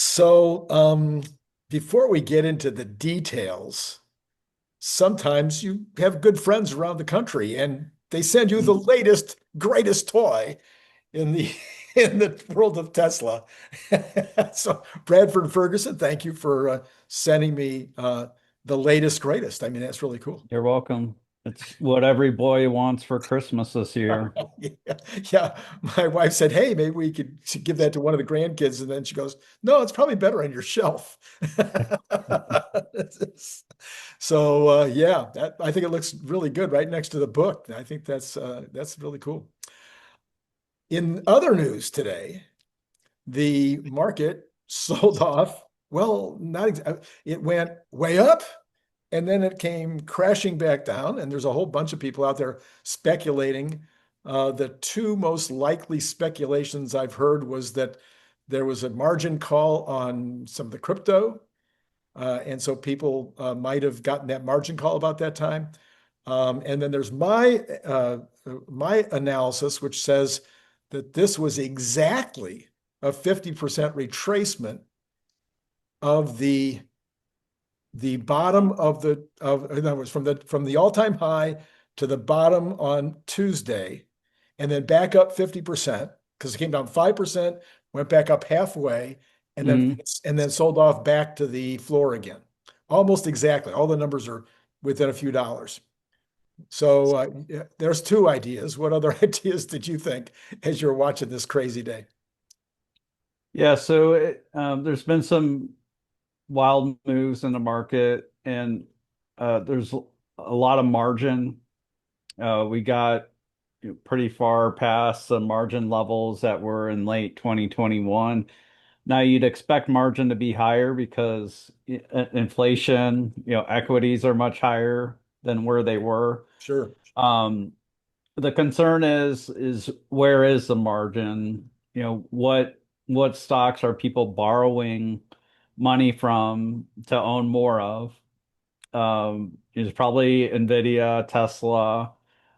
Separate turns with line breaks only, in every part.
So, before we get into the details, sometimes you have good friends around the country and they send you the
Mm.
latest, greatest toy in the in the world of Tesla. So, Bradford and Ferguson, thank you for sending me the latest, greatest. I mean, that's really cool.
You're welcome. It's what every boy wants for Christmas this year.
Yeah, yeah. My wife said, "Hey, maybe we could give that to one of the grandkids," and then she goes, "No, it's probably better on your shelf." So yeah, that I think it looks really good right next to the book. I think that's really cool. In other news today, the market sold off. Well, not it went way up and then it came crashing back down. And there's a whole bunch of people out there speculating. The two most likely speculations I've heard was that there was a margin call on some of the crypto. And so people might have gotten that margin call about that time. And then there's my analysis, which says that this was exactly a 50% retracement of the bottom of in other words, from the all-time high to the bottom on Tuesday, and then back up 50% because it came down 5%, went back up halfway, and then
Mm.
and then sold off back to the floor again. Almost exactly. All the numbers are within a few dollars. So yeah, there's two ideas. What other ideas did you think as you're watching this crazy day?
Yeah, so there's been some wild moves in the market, and there's a lot of margin. We got pretty far past the margin levels that were in late 2021. Now you'd expect margin to be higher because inflation, equities are much higher than where they were.
Sure.
Um, the concern is where is the margin? What stocks are people borrowing money from to own more of? Is probably NVIDIA, Tesla,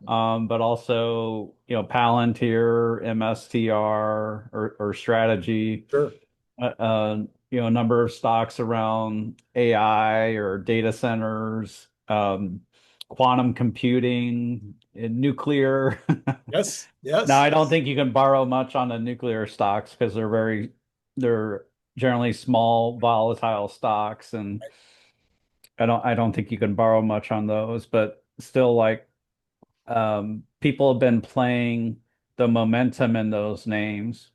but also Palantir, MSTR, or Strategy.
Sure.
A number of stocks around AI or data centers, quantum computing, and nuclear.
Yes.
Now,
Yes.
I don't think you can borrow much on the nuclear stocks because they're generally small, volatile stocks, and I don't think you can borrow much on those, but still like people have been playing the momentum in those names.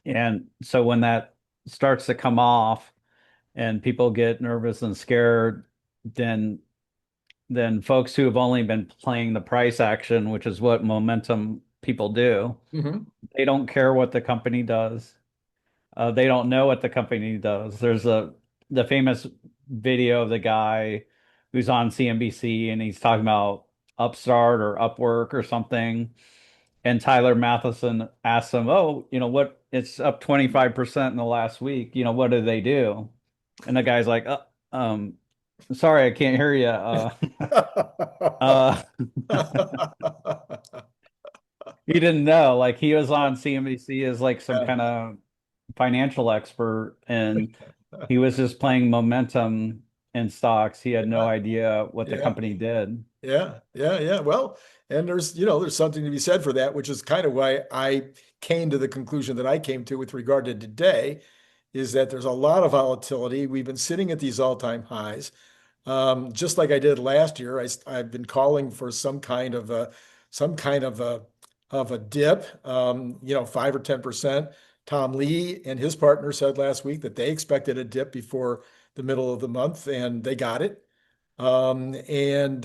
And so when that starts to come off and people get nervous and scared, then folks who have only been playing the price action, which is what momentum people do,
Mhm.
they don't care what the company does. They don't know what the company does. There's the famous video of the guy who's on CNBC and he's talking about Upstart or Upwork or something. And Tyler Matheson asks him, "Oh, what? It's up 25% in the last week. What do they do?" And the guy's like, sorry, I can't hear you. Uh, he didn't know. Like he was on CNBC as like some
Yeah.
kind of financial expert, and he was just playing momentum in stocks. He had no
Yeah.
idea what the
Yeah.
company did.
Yeah. Yeah. Yeah. Well, and there's something to be said for that, which is kind of why I came to the conclusion that I came to with regard to today, is that there's a lot of volatility. We've been sitting at these all-time highs. Just like I did last year, I've been calling for some kind of a dip, 5 or 10%. Tom Lee and his partner said last week that they expected a dip before the middle of the month, and they got it. And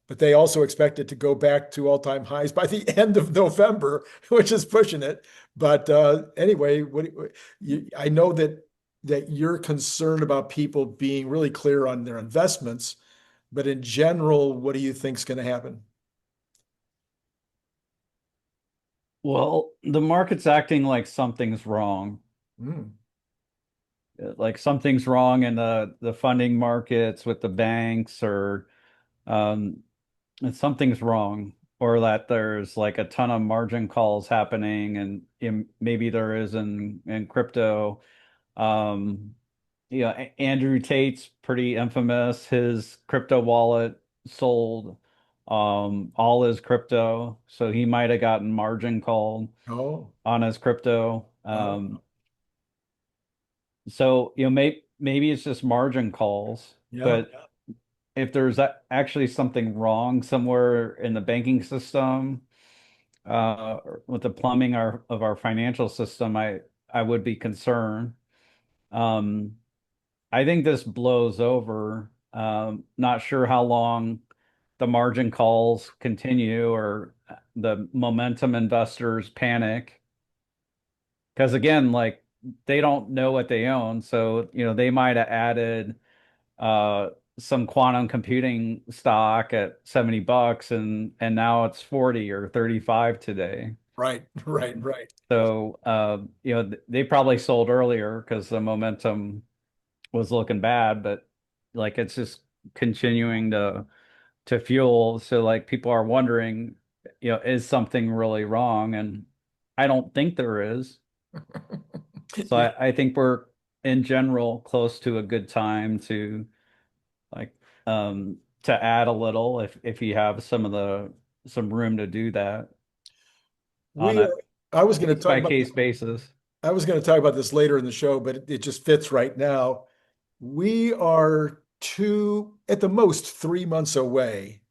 But they also expect it to go back to all-time highs by the end of November, which is pushing it. But anyway, I know that you're concerned about people being really clear on their investments, but in general, what do you think is going to happen?
Well, the market's acting like something's wrong.
Mm,
Like something's wrong in the funding markets with the banks, or um, something's wrong, or that there's like a ton of margin calls happening, and maybe there is in crypto. Um, Andrew Tate's pretty infamous. His crypto wallet sold all his crypto, so he might have gotten margin called
Oh,
on his crypto.
oh,
So maybe it's just margin calls,
yeah,
but if there's actually something wrong somewhere in the banking system, with the plumbing of our financial system, I would be concerned. Um, I think this blows over. Not sure how long the margin calls continue or the momentum investors panic. Because again, like they don't know what they own. So, they might have added uh some quantum computing stock at $70 and now it's 40 or 35 today.
right, right, right.
So, they probably sold earlier because the momentum was looking bad, but like it's just continuing to fuel. So like people are wondering, is something really wrong? And I don't think there is. So
Yeah,
I think we're in general close to a good time to like to add a little if you have some room to do that on
we
a
are, I was going to
case
talk
by
about
case basis.
I was going to talk about this later in the show, but it just fits right now. We are at the most 3 months away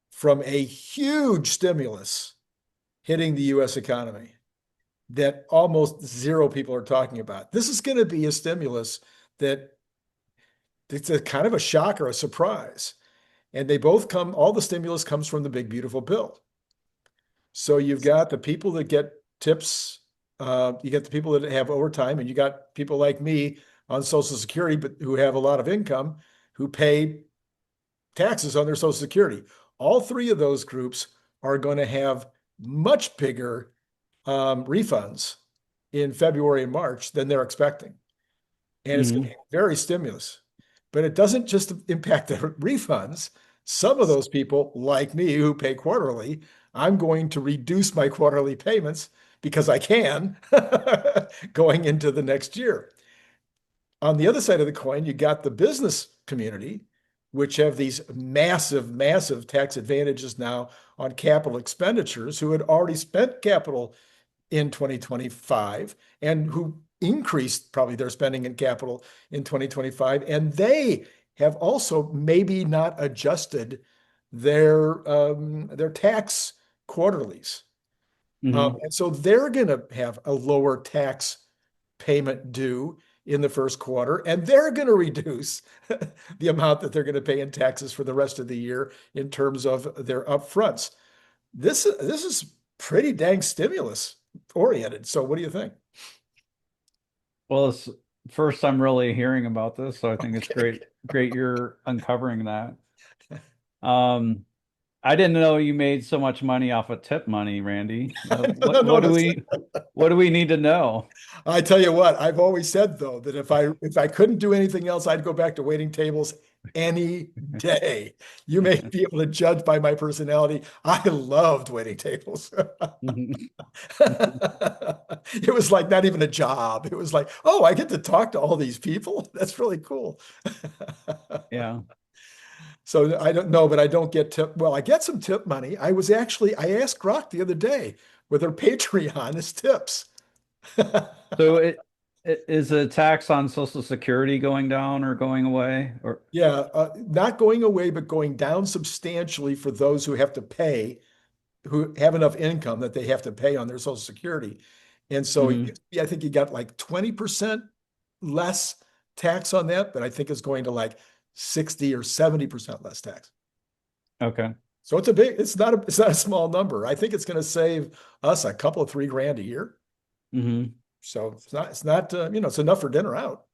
from a huge stimulus hitting the US economy that almost zero people are talking about. This is going to be a stimulus that it's a kind of a shock or a surprise. And all the stimulus comes from the big, beautiful bill. So you've got the people that get tips, you get the people that have overtime, and you got people like me on Social Security, but who have a lot of income who pay taxes on their Social Security. All three of those groups are going to have much bigger refunds in February and March than they're expecting. And it's going to
Hmm.
be very stimulus. But it doesn't just impact the refunds. Some of those people, like me, who pay quarterly, I'm going to reduce my quarterly payments because I can going into the next year. On the other side of the coin, you got the business community, which have these massive, massive tax advantages now on capital expenditures, who had already spent capital in 2025 and who increased probably their spending in capital in 2025. And they have also maybe not adjusted their tax quarterlies.
Hmm.
And so they're going to have a lower tax payment due in the first quarter, and they're going to reduce the amount that they're going to pay in taxes for the rest of the year in terms of their upfronts. This is pretty dang stimulus oriented. So what do you think?
Well, it's first I'm really hearing about this, so I think it's
Okay.
great you're uncovering that. Um, I didn't know you made so much money off of tip money, Randy.
No, no, that's
What do we need to know?
I tell you what, I've always said though that if I couldn't do anything else, I'd go back to waiting tables any day. You may be able to judge by my personality. I loved waiting tables. It was like not even a job. It was like, oh, I get to talk to all these people. That's really cool.
Yeah.
So I don't know, but I don't get tip. Well, I get some tip money. I asked Grok the other day whether Patreon is tips.
So is the tax on Social Security going down or going away? Or
Yeah, not going away, but going down substantially for those who have to pay, who have enough income that they have to pay on their Social Security. And so
Mhm.
I think you got like 20% less tax on that, but I think it's going to like 60 or 70% less tax.
Okay.
So it's not a small number. I think it's going to save us a couple of 3 grand a year.
Hmm.
So it's not it's enough for dinner out.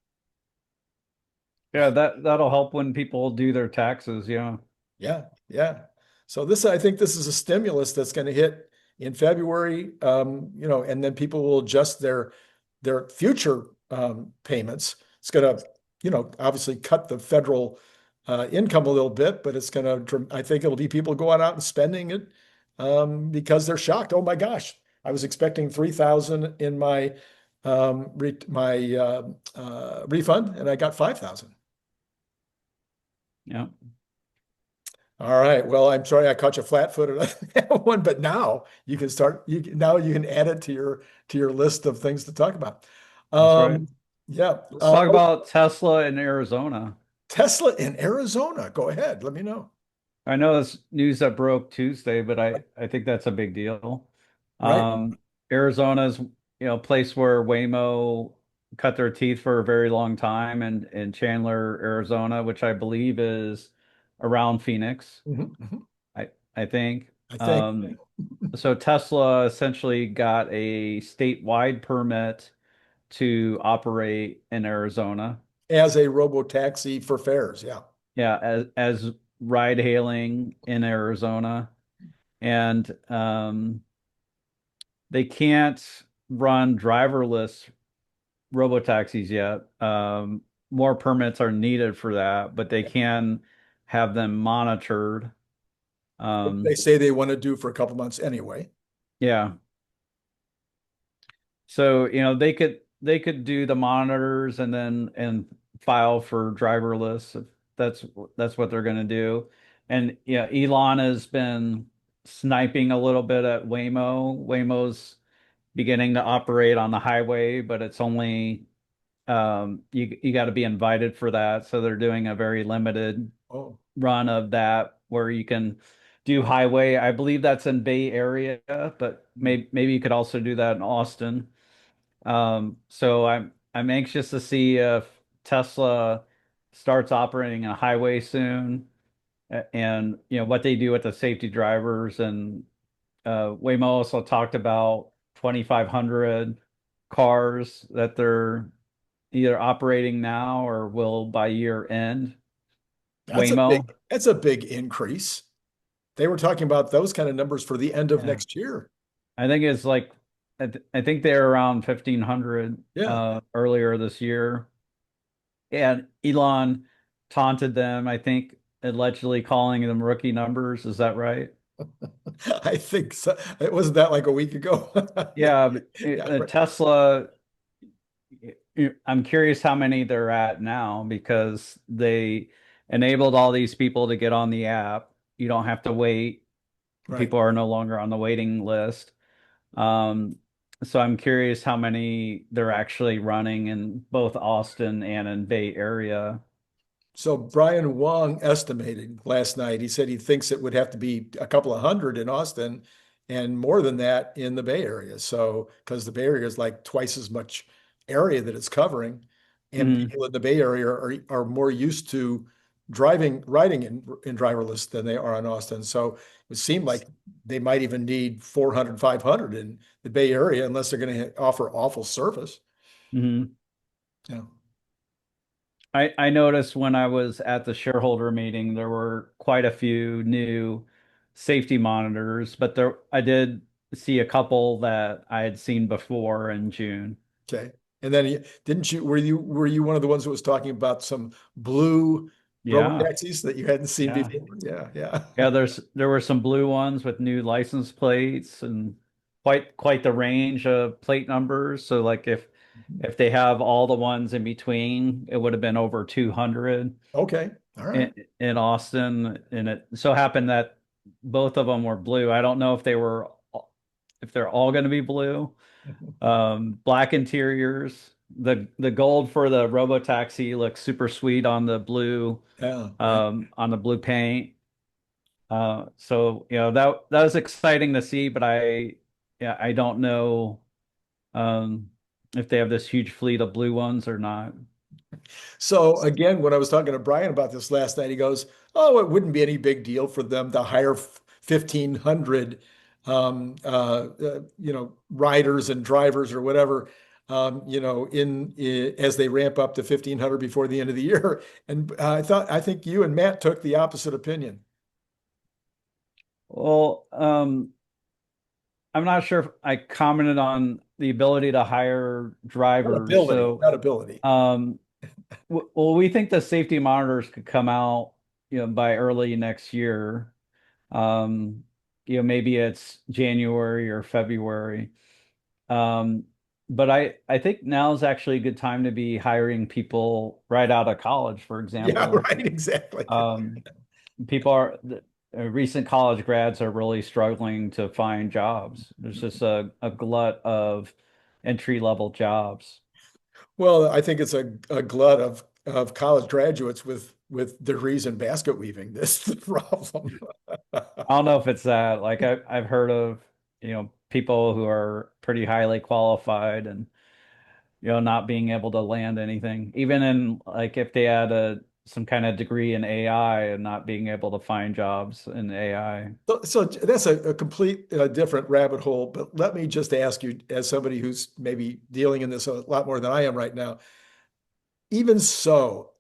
Yeah, that'll help when people do their taxes. Yeah.
Yeah, yeah. So I think this is a stimulus that's going to hit in February, and then people will adjust their future payments. It's going to, obviously cut the federal income a little bit, but I think it'll be people going out and spending it because they're shocked. Oh my gosh, I was expecting 3,000 in my my refund, and I got 5,000.
Yeah,
All right. Well, I'm sorry I caught you flat-footed on that one, but now you can start. Now you can add it to your list of things to talk about.
that's right.
Um, yeah.
Let's talk
Oh,
about Tesla in Arizona.
Tesla in Arizona. Go ahead. Let me know.
I know this news that broke Tuesday, but I think that's a big deal.
Right.
Arizona's, a place where Waymo cut their teeth for a very long time, and in Chandler, Arizona, which I believe is around Phoenix,
Mhm, mhm.
I think.
I think
Um, so Tesla essentially got a statewide permit to operate in Arizona.
as a robo taxi for fares. Yeah.
Yeah, as ride hailing in Arizona. And they can't run driverless robotaxis yet. More permits are needed for that, but they can have them monitored.
They
Um,
say they want to do for a couple months anyway.
yeah. So, they could do the monitors and then file for driverless if that's what they're going to do. And yeah, Elon has been sniping a little bit at Waymo. Waymo's beginning to operate on the highway, but it's only you got to be invited for that. So they're doing a very limited
Oh,
run of that where you can do highway. I believe that's in Bay Area, but maybe you could also do that in Austin. So I'm anxious to see if Tesla starts operating a highway soon, and what they do with the safety drivers. And Waymo also talked about 2,500 cars that they're either operating now or will by year end. Waymo,
that's a big increase. They were talking about those kind of numbers for the end of
yeah,
next year.
I think it's like I think they're around 1,500
Yeah.
earlier this year. And Elon taunted them, I think, allegedly calling them rookie numbers. Is that right?
I think so. It wasn't that like a week ago. Yeah.
Yeah, but
Yeah. Right.
Tesla, I'm curious how many they're at now because they enabled all these people to get on the app. You don't have to wait.
Right.
People are no longer on the waiting list. Um, so I'm curious how many they're actually running in both Austin and in Bay Area.
So Brian Wang estimated last night, he said he thinks it would have to be a couple of hundred in Austin and more than that in the Bay Area. So, because the Bay Area is like twice as much area that it's covering, and
Mhm.
people in the Bay Area are more used to riding in driverless than they are in Austin. So it seemed like they might even need 400, 500 in the Bay Area unless they're going to offer awful service.
Mhm.
Yeah.
I noticed when I was at the shareholder meeting, there were quite a few new safety monitors, but I did see a couple that I had seen before in June.
Okay. And then didn't you were you one of the ones that was talking about some blue robo
Yeah,
taxis that you hadn't seen
yeah.
before? Yeah, yeah.
Yeah, there were some blue ones with new license plates and quite the range of plate numbers. So like if they have all the ones in between, it would have been over 200
Okay. All right.
in Austin, and it so happened that both of them were blue. I don't know if they're all going to be blue. Black interiors. The gold for the Robotaxi looks super sweet on the blue
Yeah, yeah.
on the blue paint. So that was exciting to see, but I don't know um if they have this huge fleet of blue ones or not.
So again, when I was talking to Brian about this last night, he goes, "Oh, it wouldn't be any big deal for them to hire 1,500, riders and drivers or whatever, as they ramp up to 1,500 before the end of the year." And I think you and Matt took the opposite opinion.
Well, I'm not sure if I commented on the ability to hire
Not
drivers.
ability,
So,
not ability.
um, well, we think the safety monitors could come out, by early next year. Um, Maybe it's January or February. Um, but I think now is actually a good time to be hiring people right out of college, for
Yeah,
example.
right, exactly.
Um, people are recent college grads are really struggling to find jobs. There's just a glut of entry level jobs.
Well, I think it's a glut of college graduates with degrees in basket weaving. This is the problem.
I don't know if it's that. Like I've heard of, people who are pretty highly qualified and not being able to land anything, even in like if they had a some kind of degree in AI and not being able to find jobs in AI.
So that's a complete different rabbit hole. But let me just ask you, as somebody who's maybe dealing in this a lot more than I am right now, even so,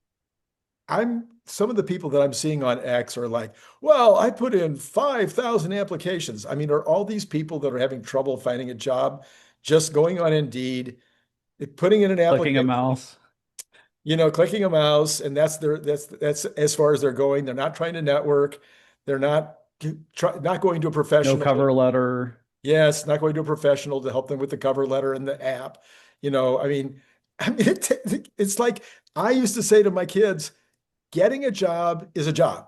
I'm some of the people that I'm seeing on X are like, well, I put in 5,000 applications. I mean, are all these people that are having trouble finding a job just going on Indeed, putting in an
Clicking a
application,
mouse,
clicking a mouse, and that's as far as they're going. They're not trying to network. They're not going to a
no
professional.
cover letter.
Yes, not going to a professional to help them with the cover letter and the app. I mean, it's like I used to say to my kids, getting a job is a job.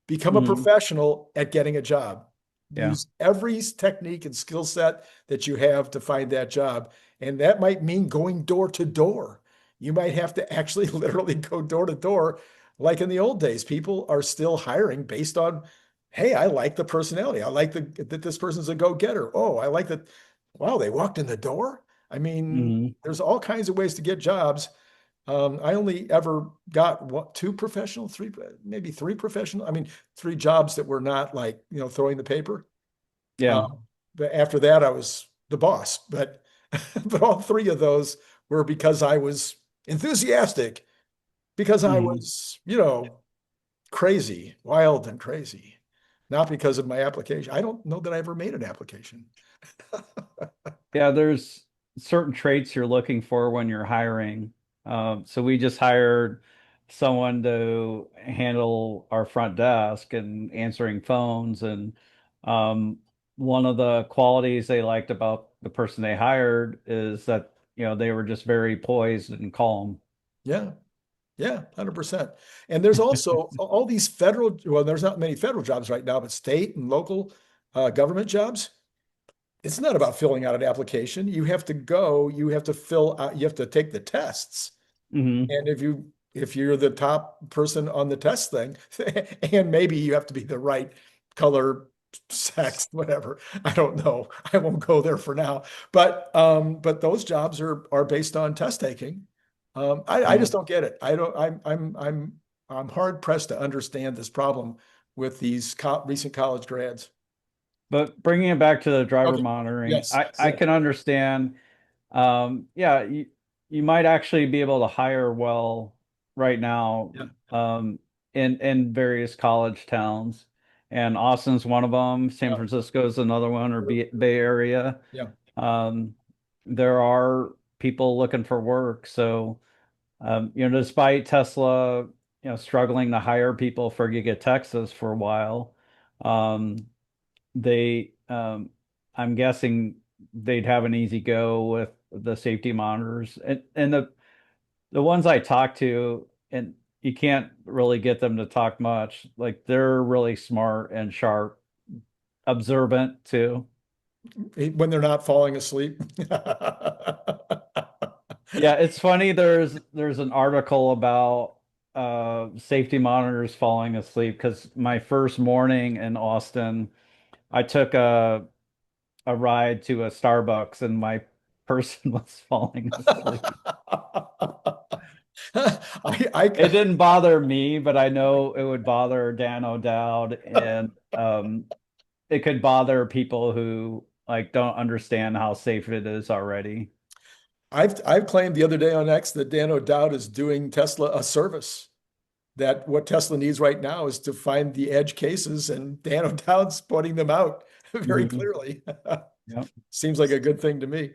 Become a
Hmm.
professional at getting a job.
Yeah.
Use every technique and skill set that you have to find that job. And that might mean going door to door. You might have to actually literally go door to door. Like in the old days, people are still hiring based on, hey, I like the personality. I like that this person's a go-getter. Oh, I like that. Wow, they walked in the door. I mean,
Hmm.
there's all kinds of ways to get jobs. I only ever got two professional, three, maybe three professional. I mean, three jobs that were not like, throwing the paper.
Yeah.
But after that, I was the boss. But but all three of those were because I was enthusiastic, because I
Hmm.
was, crazy, wild and crazy, not because of my application. I don't know that I ever made an application.
Yeah, there's certain traits you're looking for when you're hiring. So we just hired someone to handle our front desk and answering phones. And um, one of the qualities they liked about the person they hired is that, they were just very poised and calm.
Yeah. Yeah, 100%. And there's also all these well, there's not many federal jobs right now, but state and local government jobs. It's not about filling out an application. You have to go, you have to fill out, you have to take the tests.
Hmm.
And if you're the top person on the test thing, and maybe you have to be the right color, sex, whatever. I don't know. I won't go there for now. But those jobs are based on test taking. I
Yeah.
just don't get it. I don't. I'm hard pressed to understand this problem with these recent college grads.
But bringing it back to the driver
Okay.
monitoring,
Yes.
I
Yes.
can understand. Yeah, you might actually be able to hire well right now,
Yeah.
in various college towns, and Austin's one of them. San
Yeah.
Francisco is another one, or Bay Area.
Yeah.
Um, there are people looking for work, so despite Tesla, struggling to hire people for Giga Texas for a while, um, they I'm guessing they'd have an easy go with the safety monitors, and the ones I talk to, and you can't really get them to talk much, like they're really smart and sharp, observant too.
When they're not falling asleep.
Yeah, it's funny, there's an article about safety monitors falling asleep, because my first morning in Austin I took a ride to a Starbucks and my person was falling asleep. It
I
didn't bother me, but I know it would bother Dan O'Dowd, and it could bother people who like don't understand how safe it is already.
I've claimed the other day on X that Dan O'Dowd is doing Tesla a service. That what Tesla needs right now is to find the edge cases, and Dan O'Dowd's pointing them out very
Mhm.
clearly.
Yep.
Seems like a good thing to me.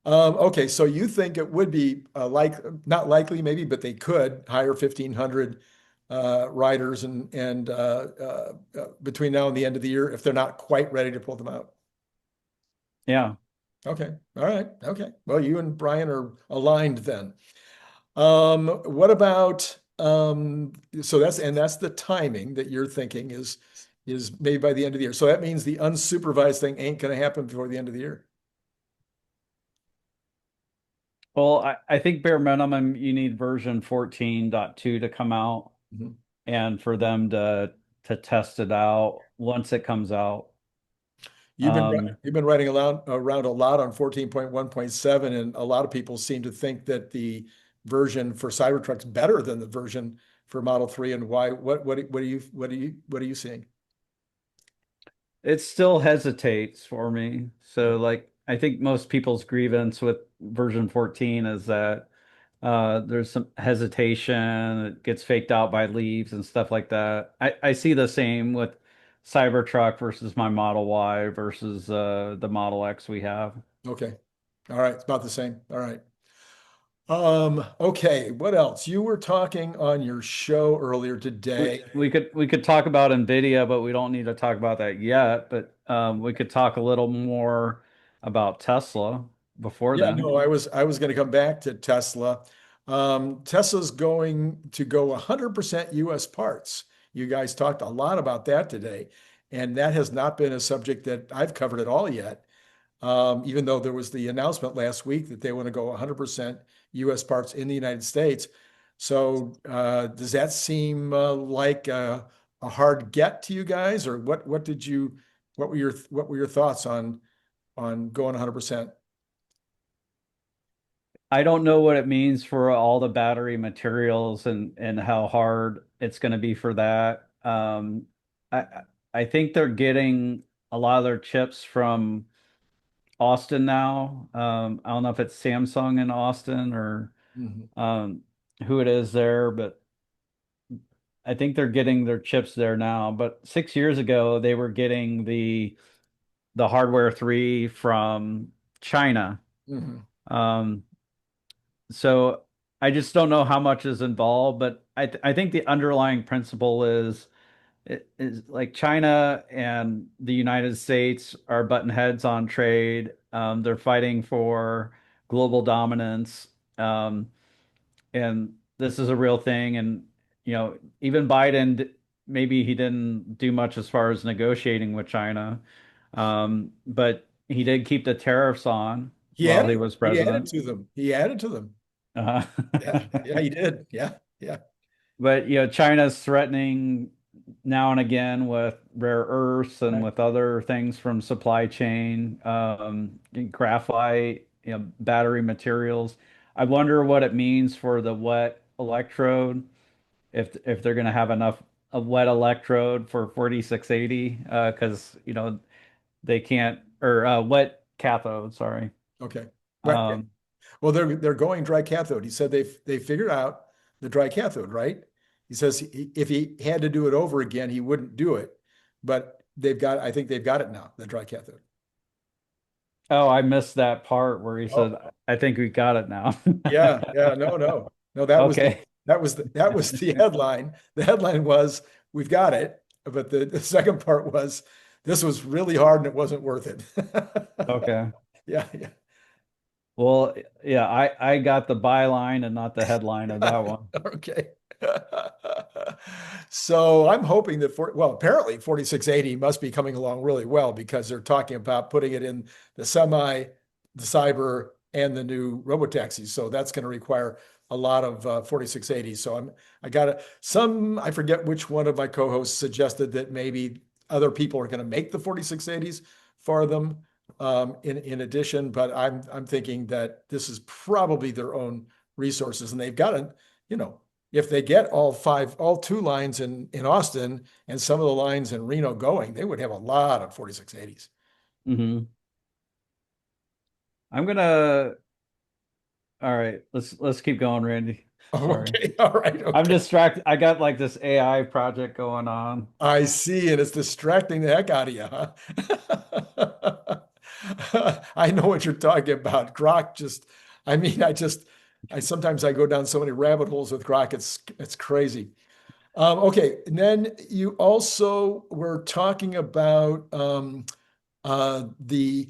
Okay, so you think it would be not likely maybe, but they could hire 1,500 riders and between now and the end of the year if they're not quite ready to pull them out.
Yeah.
Okay. All right. Okay. Well, you and Brian are aligned then. What about so that's the timing that you're thinking is maybe by the end of the year. So that means the unsupervised thing ain't going to happen before the end of the year.
Well, I think bare minimum you need version 14.2 to come out
Mhm.
and for them to test it out once it comes out. Um,
You've been writing around a lot on 14.1.7, and a lot of people seem to think that the version for Cybertruck's better than the version for Model 3 and Y. What are you seeing?
it still hesitates for me. So like I think most people's grievance with version 14 is that there's some hesitation, it gets faked out by leaves and stuff like that. I see the same with Cybertruck versus my Model Y versus the Model X we have.
Okay. All right. It's about the same. All right. Okay, what else? You were talking on your show earlier today.
We could talk about NVIDIA, but we don't need to talk about that yet. But we could talk a little more about Tesla before
Yeah,
then.
no, I was going to come back to Tesla. Tesla's going to go 100% US parts. You guys talked a lot about that today, and that has not been a subject that I've covered at all yet. Even though there was the announcement last week that they want to go 100% US parts in the United States. So, does that seem like a hard get to you guys, or what were your thoughts on going 100%?
I don't know what it means for all the battery materials and how hard it's going to be for that. I I think they're getting a lot of their chips from Austin now. I don't know if it's Samsung in Austin or
Mhm.
um, who it is there, but I think they're getting their chips there now. But 6 years ago, they were getting the hardware 3 from China.
Mhm.
Um, So I just don't know how much is involved, but I think the underlying principle is like China and the United States are button heads on trade. They're fighting for global dominance, and this is a real thing. And even Biden, maybe he didn't do much as far as negotiating with China, but he did keep the tariffs on while he was
He added
president.
to them. He added to them.
Uh,
Yeah, yeah, he did. Yeah, yeah.
But China's threatening now and again with rare earths and
Right.
with other things from supply chain, graphite, battery materials. I wonder what it means for the wet electrode, if they're going to have enough a wet electrode for 4680, because they can't, or wet cathode, sorry.
Okay. Right.
Um,
Well, they're going dry cathode. He said they figured out the dry cathode, right? He says if he had to do it over again, he wouldn't do it. But I think they've got it now, the dry cathode.
oh, I missed that part where he
Oh,
said, "I think we got it now."
yeah, yeah, no, that was
Okay.
the headline. The headline was we've got it, but the second part was this was really hard and it wasn't worth it.
Okay.
Yeah, yeah.
Well, yeah, I got the byline and not the headline of that one.
Okay. So I'm hoping that apparently 4680 must be coming along really well because they're talking about putting it in the semi, the cyber, and the new robotaxis. So that's going to require a lot of 4680. So I forget which one of my co-hosts suggested that maybe other people are going to make the 4680s for them in addition, but I'm thinking that this is probably their own resources, and they've got to, if they get all two lines in Austin and some of the lines in Reno going, they would have a lot of 4680s.
Hmm. I'm gonna. All right, let's keep going, Randy. Sorry.
Okay, all right,
I'm
okay.
distracted. I got like this AI project going on.
I see, and it's distracting the heck out of you, huh? I know what you're talking about. Grok just, I mean, I sometimes I go down so many rabbit holes with Grok, it's crazy. Okay, and then you also were talking about the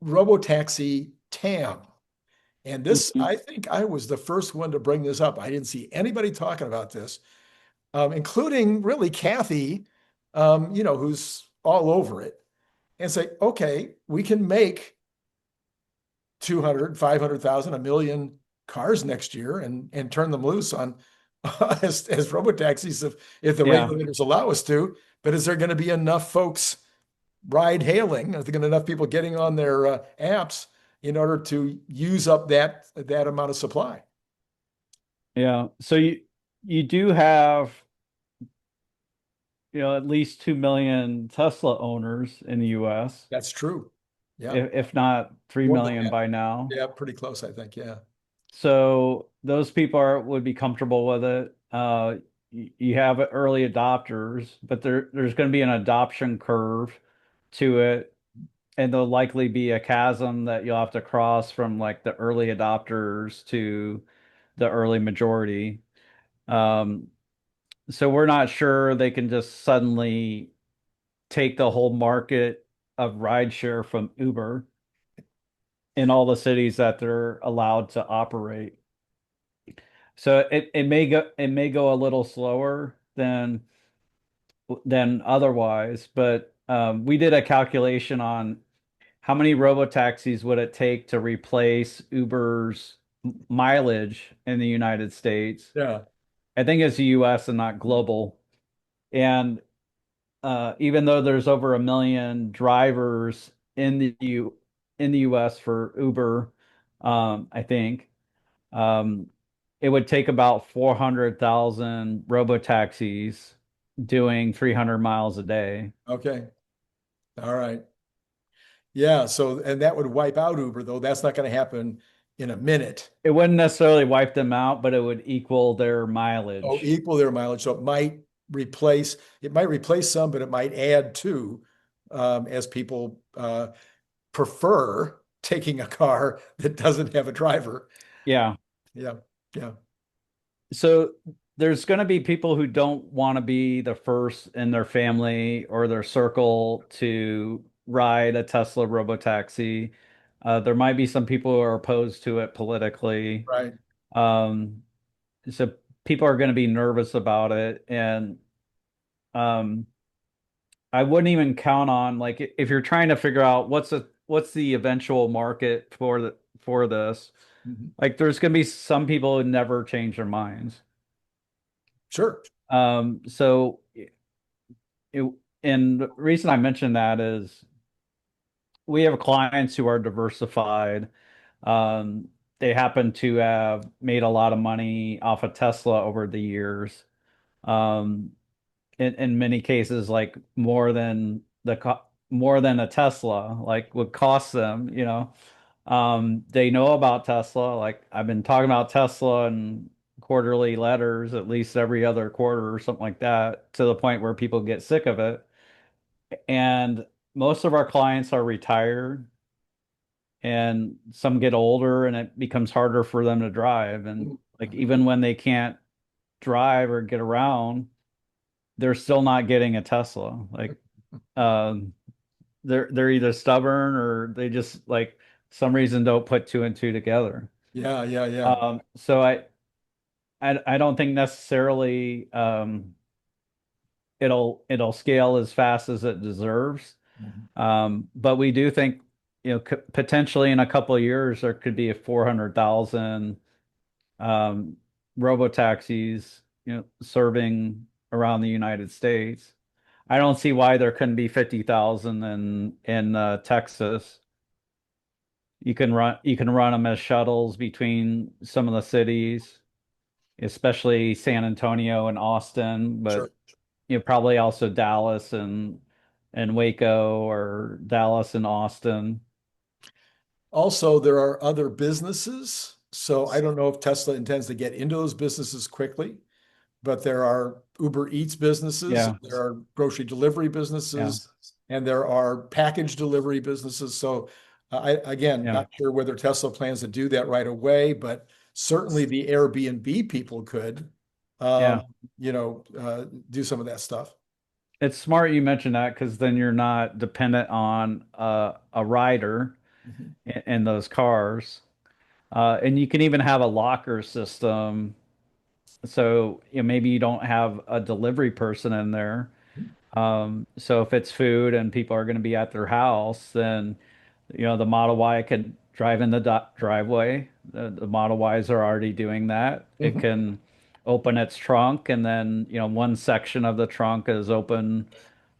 robotaxi TAM. And this,
Mhm.
I think I was the first one to bring this up. I didn't see anybody talking about this, including really Kathy, who's all over it, and say, okay, we can make 200, 500,000, a million cars next year and turn them loose on as robotaxis if the
Yeah.
regulators allow us to. But is there going to be enough folks ride hailing? Are there going to be enough people getting on their apps in order to use up that amount of supply?
Yeah. So you do have, at least 2 million Tesla owners in the US,
That's true. Yeah.
if not 3
More than
million
that.
by now.
Yeah, pretty close, I think. Yeah.
So those people would be comfortable with it. You have early adopters, but there's going to be an adoption curve to it, and there'll likely be a chasm that you'll have to cross from like the early adopters to the early majority. Um, so we're not sure they can just suddenly take the whole market of rideshare from Uber in all the cities that they're allowed to operate. So it may go a little slower than otherwise, but we did a calculation on how many robotaxis would it take to replace Uber's mileage in the United States.
Yeah.
I think it's US and not global. And even though there's over 1 million drivers in the US for Uber, I think um, it would take about 400,000 robotaxis doing 300 miles a day.
Okay. All right. Yeah. So, and that would wipe out Uber, though. That's not going to happen in a minute.
It wouldn't necessarily wipe them out, but it would equal their
Oh,
mileage.
equal their mileage. So it might replace some, but it might add to, as people prefer taking a car that doesn't have a driver.
Yeah.
Yeah. Yeah.
So there's going to be people who don't want to be the first in their family or their circle to ride a Tesla robotaxi. There might be some people who are opposed to it politically.
Right.
Um, so people are going to be nervous about it. And um, I wouldn't even count on like if you're trying to figure out what's the eventual market for this,
Mhm.
like there's going to be some people who never change their minds.
Sure.
So it, and the reason I mention that is we have clients who are diversified. Um, they happen to have made a lot of money off of Tesla over the years. Um, in many cases, like more than a Tesla, like would cost them. They know about Tesla. Like I've been talking about Tesla and quarterly letters at least every other quarter or something like that to the point where people get sick of it. And most of our clients are retired and some get older and it becomes harder for them to drive. And like even when they can't drive or get around, they're still not getting a Tesla. Like um they're either stubborn or they just like some reason don't put two and two together.
Yeah. Yeah. Yeah.
So I don't think necessarily it'll scale as fast as it deserves.
Mhm.
But we do think, potentially in a couple of years there could be a 400,000 um, robotaxis, serving around the United States. I don't see why there couldn't be 50,000 in Texas. You can run them as shuttles between some of the cities, especially San Antonio and Austin,
Sure.
but probably also Dallas and Waco or Dallas and Austin.
Also, there are other businesses. So I don't know if Tesla intends to get into those businesses quickly, but there are Uber Eats businesses,
Yeah,
there are grocery delivery
yeah,
businesses, and there are package delivery businesses. So again,
yeah,
not sure whether Tesla plans to do that right away, but certainly the Airbnb people could, um,
yeah.
do some of that stuff.
It's smart you mentioned that because then you're not dependent on a rider.
Mhm.
in those cars. And you can even have a locker system. So maybe you don't have a delivery person in there. So if it's food and people are going to be at their house, then the Model Y could drive in the driveway. The Model Ys are already doing that. It
Mhm.
can open its trunk, and then one section of the trunk is open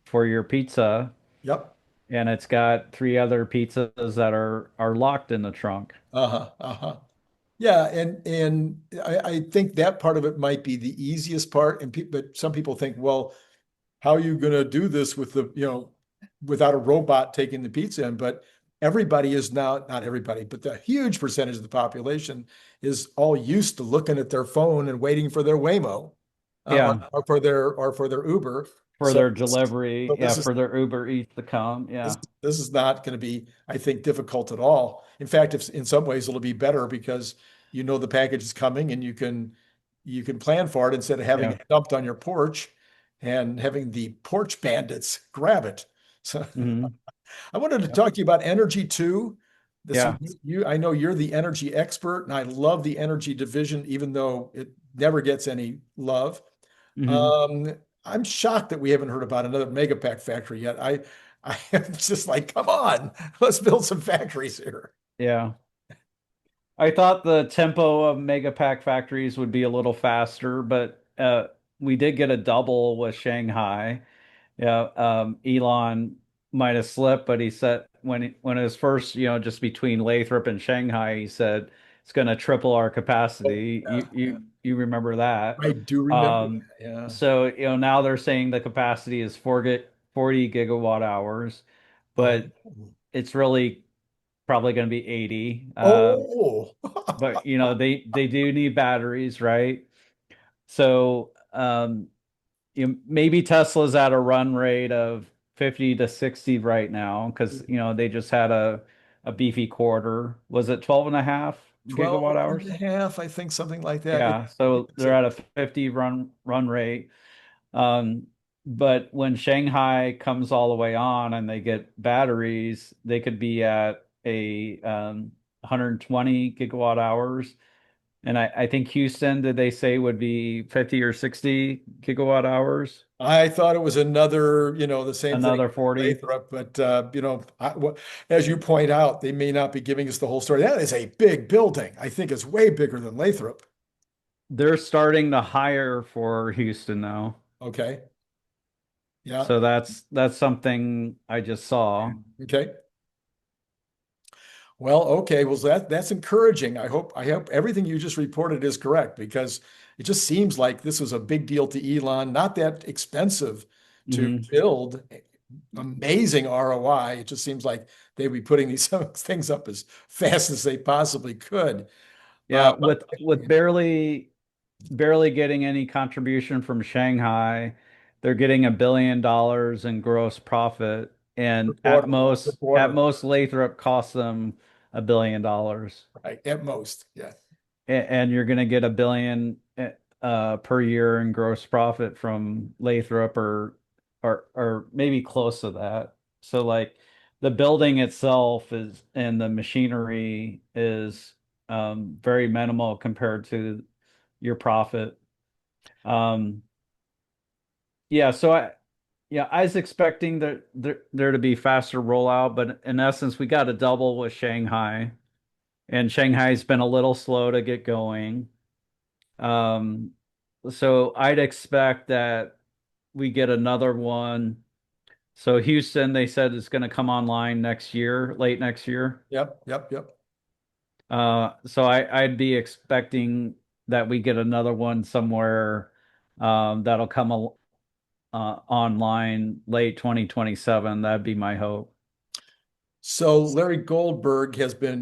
for your pizza,
Yep.
and it's got three other pizzas that are locked in the trunk.
Uh-huh. Uh-huh. Yeah, and I think that part of it might be the easiest part, and but some people think, well, how are you going to do this with without a robot taking the pizza in? But everybody is now, not everybody, but the huge percentage of the population is all used to looking at their phone and waiting for their Waymo,
Yeah,
or for their Uber.
for
So,
their delivery.
so
Yeah, for their Uber Eats to come.
this
Yeah.
this is not going to be, I think, difficult at all. In fact, if in some ways it'll be better because the package is coming and you can plan for it instead of having
Yeah.
it dumped on your porch and having the porch bandits grab it. So
Hmm.
I wanted to
Yep.
talk to you about energy too. So
Yeah.
I know you're the energy expert, and I love the energy division, even though it never gets any love.
Hmm.
Um, I'm shocked that we haven't heard about another mega pack factory yet. I am just like, come on, let's build some factories here.
Yeah. I thought the tempo of mega pack factories would be a little faster, but we did get a double with Shanghai. Yeah, Elon might have slipped, but he said when it was first, just between Lathrop and Shanghai, he said it's going to triple our
Oh,
capacity.
yeah, yeah.
You remember that?
I do remember
Um,
that. Yeah.
so now they're saying the capacity is 40 gigawatt hours,
Oh.
but it's really probably going to be 80.
Oh.
But they do need batteries, right? So maybe Tesla's at a run rate of 50 to 60 right now because they just had a beefy quarter. Was it 12 and a half gigawatt
12 and
hours?
a half, I think, something like that.
Yeah,
I think
so
that's
they're
it.
at a 50 run rate. Um, but when Shanghai comes all the way on and they get batteries, they could be at a 120 gigawatt hours. And I think Houston, did they say would be 50 or 60 gigawatt hours?
I thought it was another, the same thing,
Another 40.
Lathrop, but as you point out, they may not be giving us the whole story. That is a big building. I think it's way bigger than Lathrop.
They're starting to hire for Houston now.
Okay. Yeah.
So that's something I just saw.
Okay. Well, okay. Well, that's encouraging. I hope everything you just reported is correct because it just seems like this was a big deal to Elon, not that expensive to
Hmm.
build. Amazing ROI. It just seems like they'd be putting these things up as fast as they possibly could.
Yeah,
But
with barely getting any contribution from Shanghai, they're getting $1 billion in gross profit,
per
and
quarter, per
at
quarter,
most Lathrop costs them $1 billion.
right? At most, yeah.
And you're going to get $1 billion per year in gross profit from Lathrop or maybe close to that. So like the building itself is and the machinery is very minimal compared to your profit. Um, yeah, so I was expecting there to be faster rollout, but in essence, we got a double with Shanghai, and Shanghai's been a little slow to get going. Um, so I'd expect that we get another one. So Houston, they said is going to come online next year, late next year.
Yep, yep, yep.
So I'd be expecting that we get another one somewhere that'll come online late 2027. That'd be my hope.
So Larry Goldberg has been,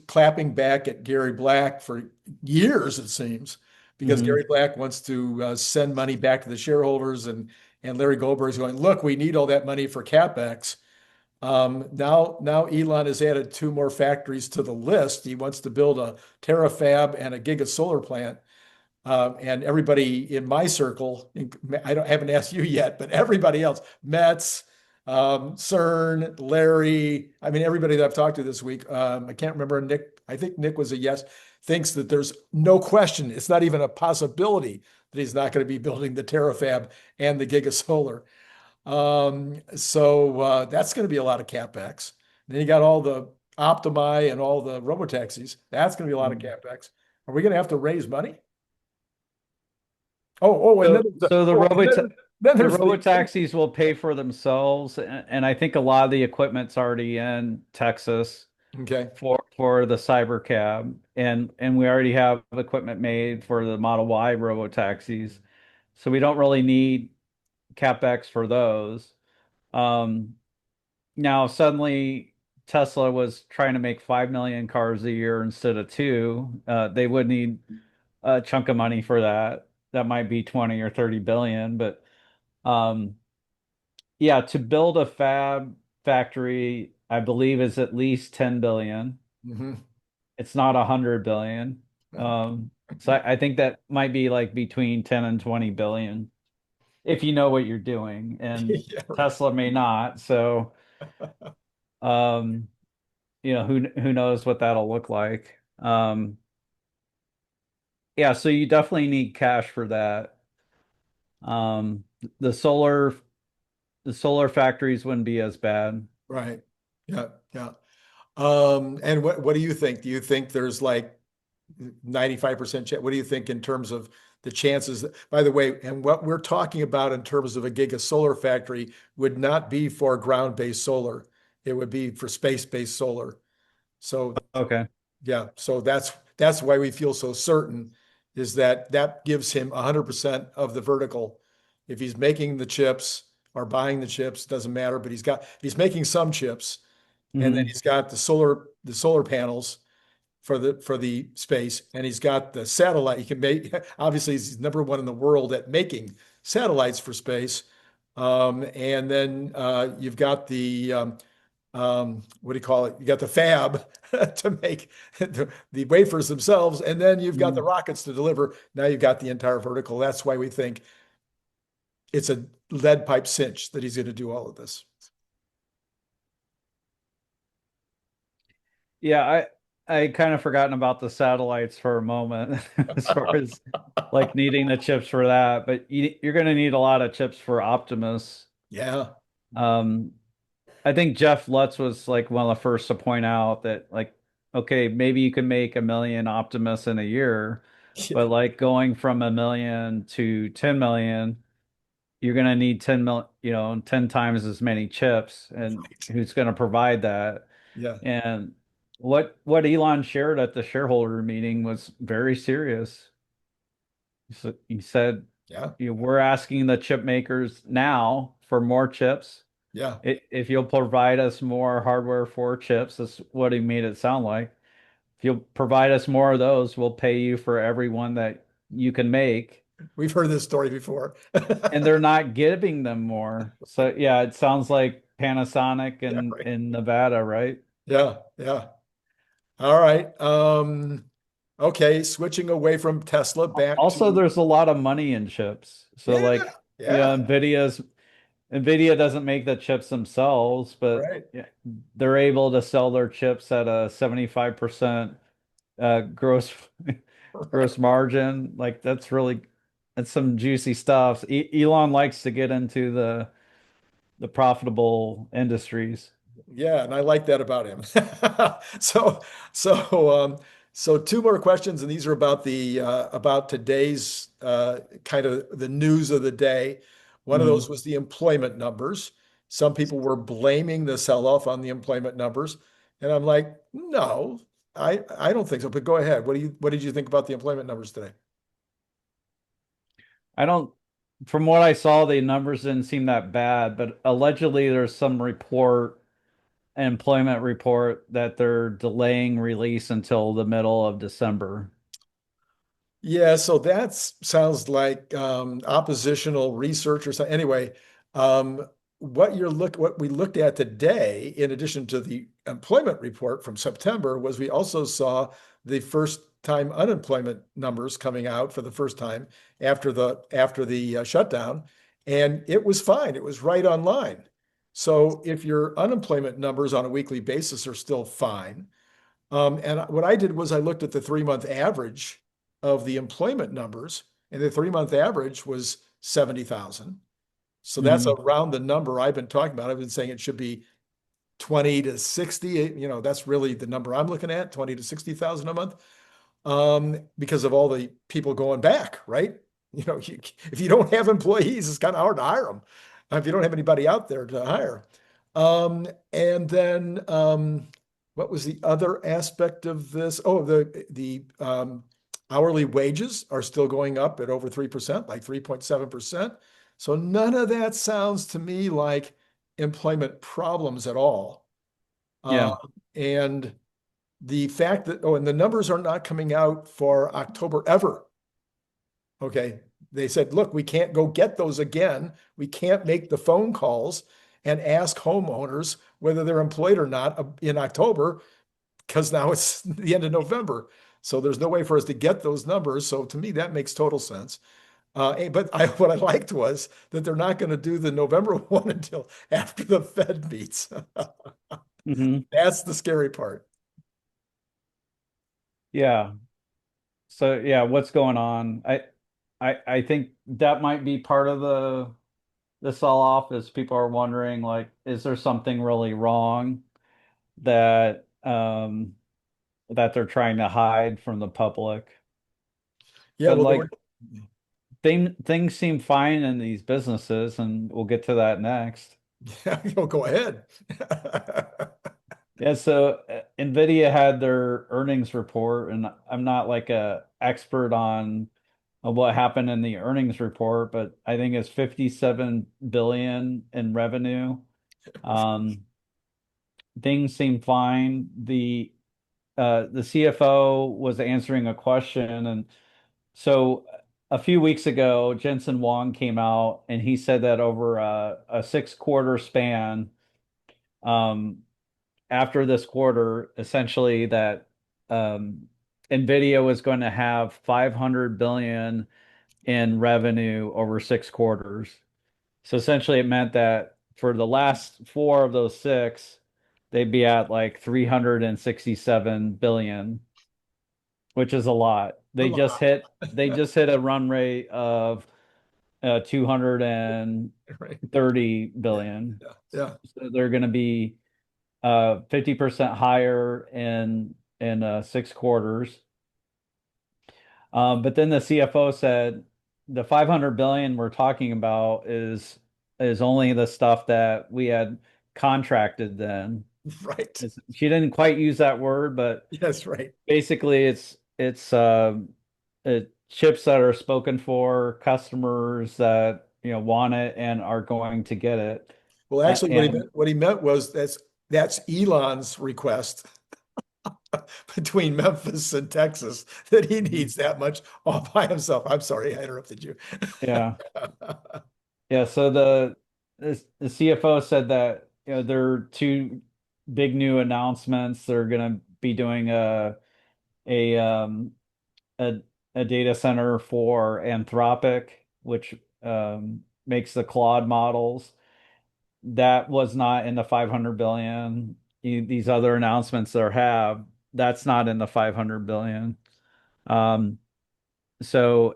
clapping back at Gary Black for years, it seems, because
Hmm.
Gary Black wants to send money back to the shareholders, and Larry Goldberg's going, look, we need all that money for CapEx. Now Elon has added two more factories to the list. He wants to build a terafab and a giga solar plant. And everybody in my circle, I haven't asked you yet, but everybody else, Mets, Cern, Larry, I mean, everybody that I've talked to this week, I can't remember Nick. I think Nick was a yes, thinks that there's no question. It's not even a possibility that he's not going to be building the Terafab and the Giga Solar. So that's going to be a lot of CapEx. Then you got all the Optimi and all the robotaxis. That's going to be a lot of
Mm.
CapEx. Are we going to have to raise money? Oh, and then
So, so the
then
the
there's the
robotaxis will pay for themselves, and I think a lot of the equipment's already in Texas
okay.
for the Cybercab, and we already have equipment made for the Model Y robotaxis, so we don't really need CapEx for those. Um, Now suddenly Tesla was trying to make 5 million cars a year instead of two. They would need a chunk of money for that. That might be 20 or 30 billion, but um, yeah, to build a fab factory, I believe is at least 10 billion.
Mhm.
It's not 100 billion. So I think that might be like between 10 and 20 billion if you know what you're doing, and
Yeah, right.
Tesla may not. So um, who knows what that'll look like. Yeah, so you definitely need cash for that. Um, the solar the solar factories wouldn't be as bad.
Right. Yeah, yeah. And what do you think? Do you think there's like 95% chance? What do you think in terms of the chances? By the way, and what we're talking about in terms of a giga solar factory would not be for ground-based solar. It would be for space-based solar. So
Okay.
yeah, so that's why we feel so certain is that that gives him 100% of the vertical. If he's making the chips or buying the chips, doesn't matter, but he's making some chips, and then
Hmm.
he's got the solar panels for the space, and he's got the satellite. He can make obviously he's number one in the world at making satellites for space. And then you've got what do you call it? You got the fab to make the wafers themselves, and then you've got the rockets to deliver. Now you've got the entire vertical. That's why we think it's a lead pipe cinch that he's going to do all of this.
Yeah, I kind of forgotten about the satellites for a moment as far as like needing the chips for that, but you're going to need a lot of chips for Optimus.
Yeah,
Um, I think Jeff Lutz was like one of the first to point out that like, okay, maybe you can make a million Optimus in a year,
yeah,
but like going from a million to 10 million, you're going to need 10 mil, 10 times as many chips, and
right.
who's going to provide that?
Yeah,
And what Elon shared at the shareholder meeting was very serious. So he said,
yeah,
we're asking the chip makers now for more chips.
yeah.
If you'll provide us more hardware for chips, that's what he made it sound like. If you'll provide us more of those, we'll pay you for every one that you can make.
We've heard this story before.
And they're not giving them more. So yeah, it sounds like Panasonic
Yeah,
in
right.
Nevada, right?
Yeah, yeah. All right. Okay, switching away from Tesla back
Also,
to
there's a lot of money in chips. So
yeah,
like,
yeah,
Nvidia doesn't make the chips themselves, but
right.
yeah, they're able to sell their chips at a 75% gross gross margin. Like that's some juicy stuff. Elon likes to get into the profitable industries.
Yeah, and I like that about him. So, so, so two more questions, and these are about today's kind of the news of the day. One of those
Mhm.
was the employment numbers. Some people were blaming the sell-off on the employment numbers, and I'm like, no, I don't think so. But go ahead. What did you think about the employment numbers today?
I don't, from what I saw, the numbers didn't seem that bad, but allegedly there's some employment report that they're delaying release until the middle of December.
Yeah, so that sounds like oppositional research or something. Anyway, um, what we looked at today, in addition to the employment report from September, was we also saw the first time unemployment numbers coming out for the first time after the shutdown, and it was fine. It was right on line. So if your unemployment numbers on a weekly basis are still fine, and what I did was I looked at the 3-month average of the employment numbers, and the 3-month average was 70,000. So that's
Mhm.
around the number I've been talking about. I've been saying it should be 20 to 60. That's really the number I'm looking at, 20 to 60,000 a month, because of all the people going back, right? If you don't have employees, it's kind of hard to hire them. If you don't have anybody out there to hire. And then what was the other aspect of this? Oh, the hourly wages are still going up at over 3%, like 3.7%. So none of that sounds to me like employment problems at all. Uh,
Yeah.
and the fact that, and the numbers are not coming out for October ever. Okay. They said, look, we can't go get those again. We can't make the phone calls and ask homeowners whether they're employed or not in October because now it's the end of November. So there's no way for us to get those numbers. So to me, that makes total sense. But what I liked was that they're not going to do the November one until after the Fed meets.
Hmm.
That's the scary part.
Yeah. So yeah, what's going on? I think that might be part of the sell-off is people are wondering like, is there something really wrong that that they're trying to hide from the public?
Yeah,
But
well,
like things seem fine in these businesses, and we'll get to that next.
yeah, go ahead.
Yeah, so NVIDIA had their earnings report, and I'm not like a expert on what happened in the earnings report, but I think it's 57 billion in revenue. Um, things seem fine. The CFO was answering a question, and so a few weeks ago, Jensen Wang came out and he said that over a 6 quarter span, um, after this quarter, essentially that NVIDIA was going to have 500 billion in revenue over 6 quarters. So essentially, it meant that for the last four of those six, they'd be at like 367 billion, which is a lot.
A
They just
lot,
hit they just hit a run rate of 230
right? Yeah,
billion.
yeah, yeah.
So they're going to be 50% higher in 6 quarters. But then the CFO said the 500 billion we're talking about is only the stuff that we had contracted then.
Right.
She didn't quite use that word, but
Yes, right.
basically it's chips that are spoken for, customers that want it and are going to get it.
Well,
And,
actually,
and
what he meant was that's Elon's request between Memphis and Texas that he needs that much all by himself. I'm sorry, I interrupted you.
yeah. Yeah, so the CFO said that there are two big new announcements. They're going to be doing a um a a data center for Anthropic, which makes the Claude models. That was not in the 500 billion. These other announcements there have, that's not in the 500 billion. Um, so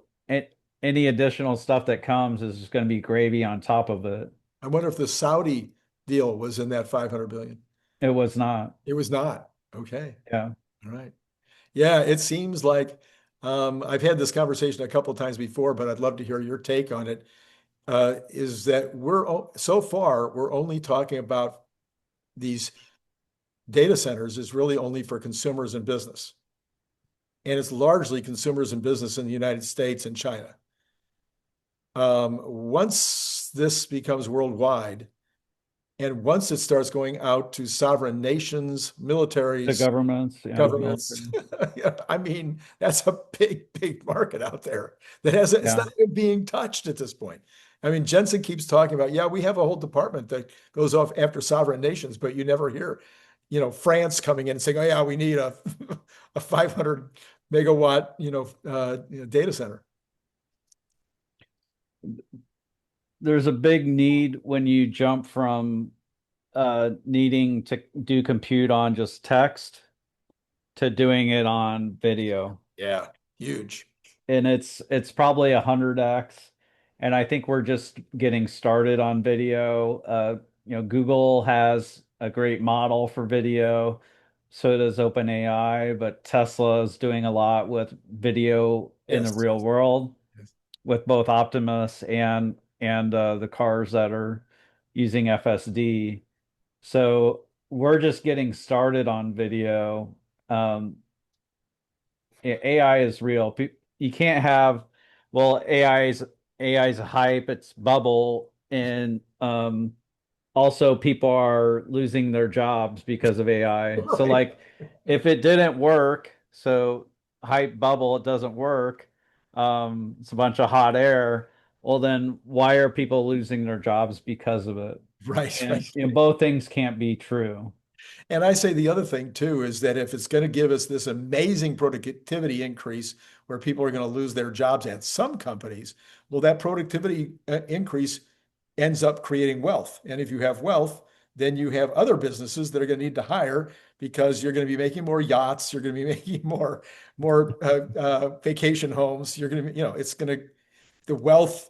any additional stuff that comes is just going to be gravy on top of it.
I wonder if the Saudi deal was in that 500 billion.
It was not.
It was not. Okay.
Yeah.
All right. Yeah, it seems like I've had this conversation a couple of times before, but I'd love to hear your take on it. Is that so far we're only talking about these data centers is really only for consumers and business. And it's largely consumers and business in the United States and China. Once this becomes worldwide, and once it starts going out to sovereign nations,
The
militaries,
governments, yeah,
governments,
military.
yeah, I mean, that's a big market out there that has it's
Yeah.
not even being touched at this point. I mean, Jensen keeps talking about, yeah, we have a whole department that goes off after sovereign nations, but you never hear, France coming in and saying, oh yeah, we need a a 500 megawatt, data center.
There's a big need when you jump from needing to do compute on just text to doing it on video.
Yeah, huge.
And it's probably 100x. And I think we're just getting started on video. Google has a great model for video, so does OpenAI, but Tesla is doing a lot with video in the
Yes,
real
yes,
world
yes.
with both Optimus and the cars that are using FSD. So we're just getting started on video. Um, AI is real. You can't have, well, AI's a hype, it's bubble, and also people are losing their jobs because of AI. So
Right.
like if it didn't work, so hype bubble, it doesn't work, it's a bunch of hot air. Well, then why are people losing their jobs because of it?
Right, right.
And both things can't be true.
And I say the other thing too is that if it's going to give us this amazing productivity increase where people are going to lose their jobs at some companies, well, that productivity increase ends up creating wealth. And if you have wealth, then you have other businesses that are going to need to hire because you're going to be making more yachts, you're going to be making more vacation homes. You're going to be, it's going to the wealth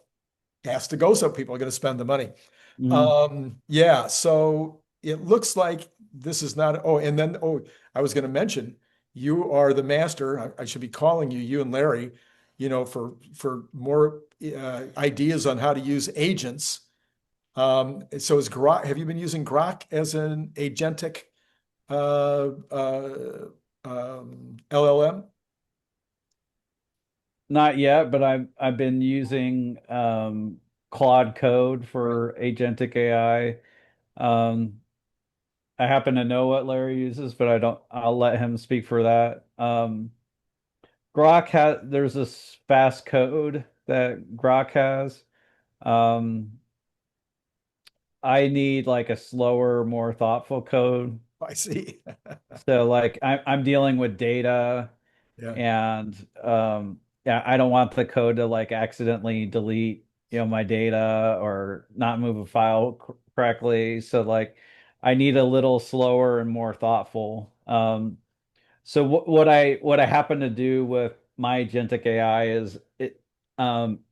has to go, so people are going to spend the money.
Mhm.
Yeah, so it looks like this is not, oh, and then, oh, I was going to mention, you are the master. I should be calling you, you and Larry, for more ideas on how to use agents. So have you been using Grok as an agentic LLM?
Not yet, but I've been using Claude Code for agentic AI. Um, I happen to know what Larry uses, but I don't. I'll let him speak for that. Grok has there's this fast code that Grok has. Um, I need like a slower, more thoughtful code.
I see.
So like I'm dealing with data
Yeah,
and yeah, I don't want the code to like accidentally delete, my data or not move a file correctly. So like I need a little slower and more thoughtful. So what I happen to do with my agentic AI is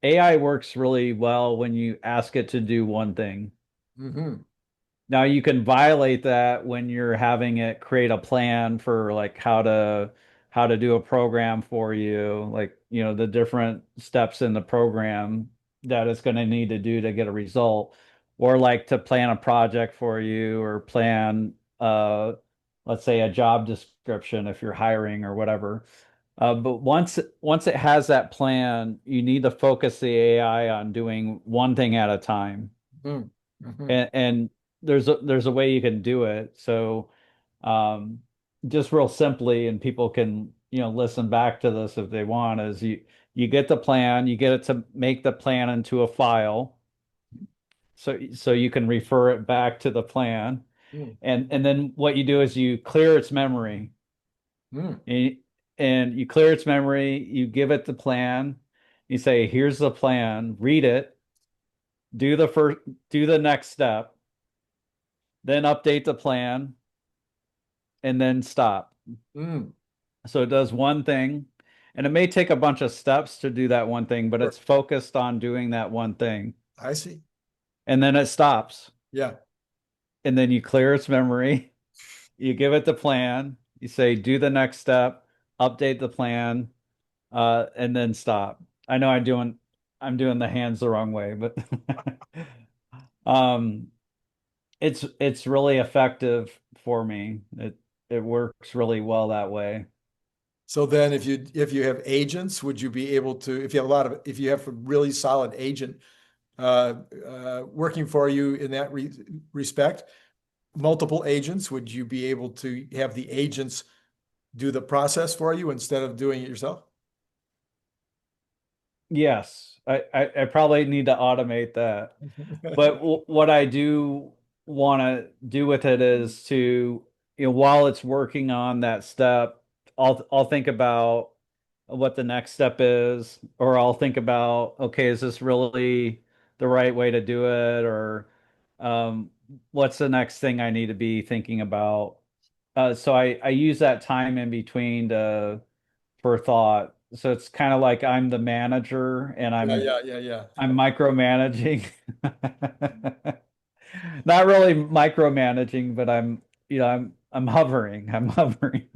AI works really well when you ask it to do one thing.
hmm
Now you can violate that when you're having it create a plan for like how to do a program for you, like the different steps in the program that it's going to need to do to get a result, or like to plan a project for you or plan let's say a job description if you're hiring or whatever. But once it has that plan, you need to focus the AI on doing one thing at a time
hmm hmm
and there's a way you can do it. So um, just real simply, and people can listen back to this if they want, is you get the plan, you get it to make the plan into a file, so you can refer it back to the plan, and then what you do is you clear its memory,
hmm
and, and you clear its memory, you give it the plan, you say, here's the plan, read it, do the first, do the next step, then update the plan, and then stop.
Mm,
So it does one thing, and it may take a bunch of steps to do that one thing, but
sure.
it's focused on doing that one thing.
I see.
And then it stops.
Yeah.
And then you clear its memory, you give it the plan, you say, do the next step, update the plan, and then stop. I know I'm doing the hands the wrong way, but um it's really effective for me. It works really well that way.
So then if you have agents, would you be able to, if you have a really solid agent working for you in that respect, multiple agents, would you be able to have the agents do the process for you instead of doing it yourself?
Yes, I probably need to automate that. But what I do want to do with it is to, while it's working on that step, I'll think about what the next step is, or I'll think about, okay, is this really the right way to do it? Or what's the next thing I need to be thinking about? So I use that time in between to for thought. So it's kind of like I'm the manager and
Yeah,
I'm
yeah, yeah, yeah.
I'm micromanaging. Not really micromanaging, but I'm hovering. I'm hovering.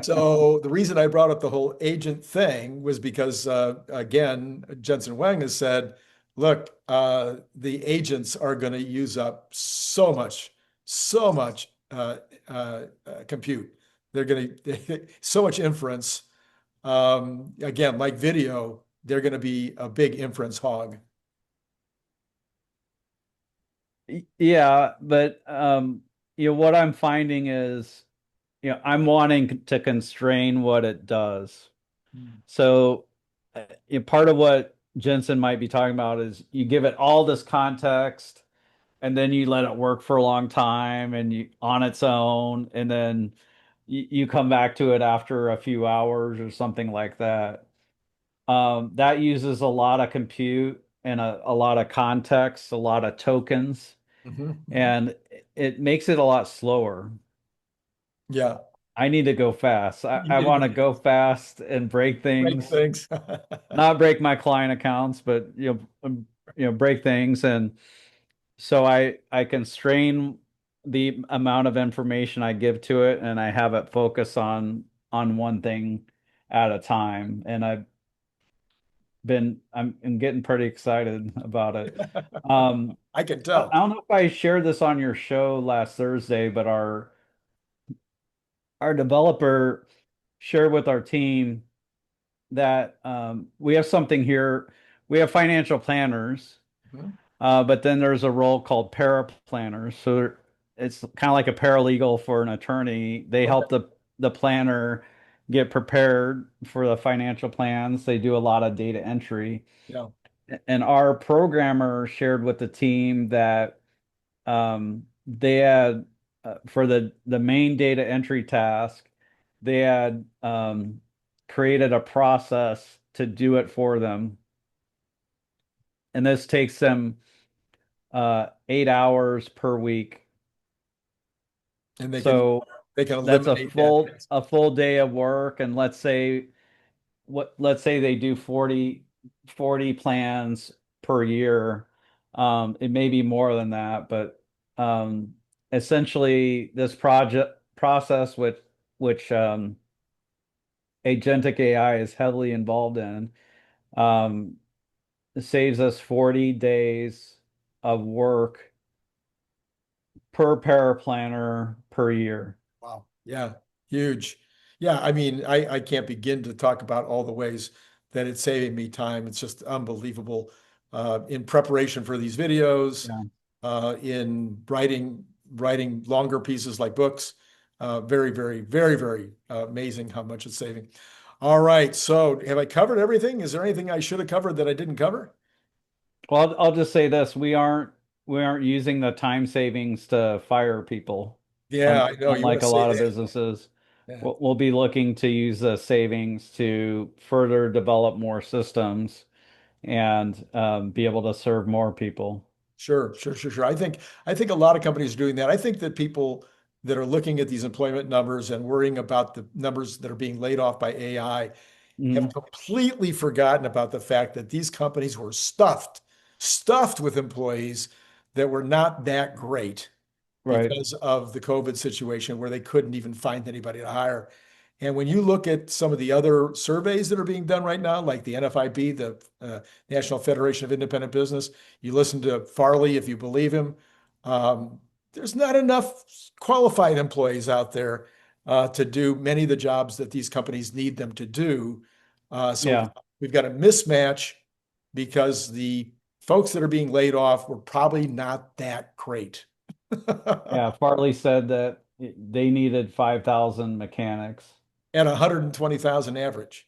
So the reason I brought up the whole agent thing was because, again, Jensen Wang has said, look, the agents are going to use up so much compute. They're going to so much inference. Again, like video, they're going to be a big inference hog.
Yeah, but what I'm finding is, I'm wanting to constrain what it does.
Mm.
So, part of what Jensen might be talking about is you give it all this context and then you let it work for a long time and you on its own, and then you come back to it after a few hours or something like that. That uses a lot of compute and a lot of context, a lot of tokens,
Mhm, mhm.
and it makes it a lot slower.
Yeah,
I need to go fast. I,
you
I
need to
want
go
to go fast and break
break
things,
things.
not break my client accounts, but break things. And so I constrain the amount of information I give to it, and I have it focus on one thing at a time. And I'm getting pretty excited about it. Um,
I can
I
tell.
don't know if I shared this on your show last Thursday, but our developer shared with our team that we have something here. We have financial planners,
Mhm.
but then there's a role called paraplanners. So it's kind of like a paralegal for an attorney. They
Okay.
help the planner get prepared for the financial plans. They do a lot of data entry.
Yeah.
And our programmer shared with the team that they had for the main data entry task, they had created a process to do it for them, and this takes them 8 hours per week.
And
So
they can
that's
eliminate that task.
a full day of work, and let's say they do 40 plans per year. It may be more than that, but essentially this project process which agentic AI is heavily involved in, um, saves us 40 days of work per paraplanner per year.
Wow. Yeah. Huge. Yeah. I mean, I can't begin to talk about all the ways that it's saving me time. It's just unbelievable. In preparation for these videos,
Yeah.
in writing longer pieces like books. Very, very, very, very amazing how much it's saving. All right. So have I covered everything? Is there anything I should have covered that I didn't cover?
Well, I'll just say this: we aren't using the time savings to fire people,
Yeah, I know. You want
unlike
to
a
say
lot of
that.
businesses.
Yeah.
We'll be looking to use the savings to further develop more systems and be able to serve more people.
Sure, sure, sure, sure. I think a lot of companies are doing that. I think that people that are looking at these employment numbers and worrying about the numbers that are being laid off by AI have
Mhm.
completely forgotten about the fact that these companies were stuffed with employees that were not that great
Right.
because of the COVID situation where they couldn't even find anybody to hire. And when you look at some of the other surveys that are being done right now, like the NFIB, the National Federation of Independent Business, you listen to Farley if you believe him. Um, there's not enough qualified employees out there to do many of the jobs that these companies need them to do. So
Yeah.
we've got a mismatch because the folks that are being laid off were probably not that great.
Yeah. Farley said that they needed 5,000 mechanics.
At 120,000 average.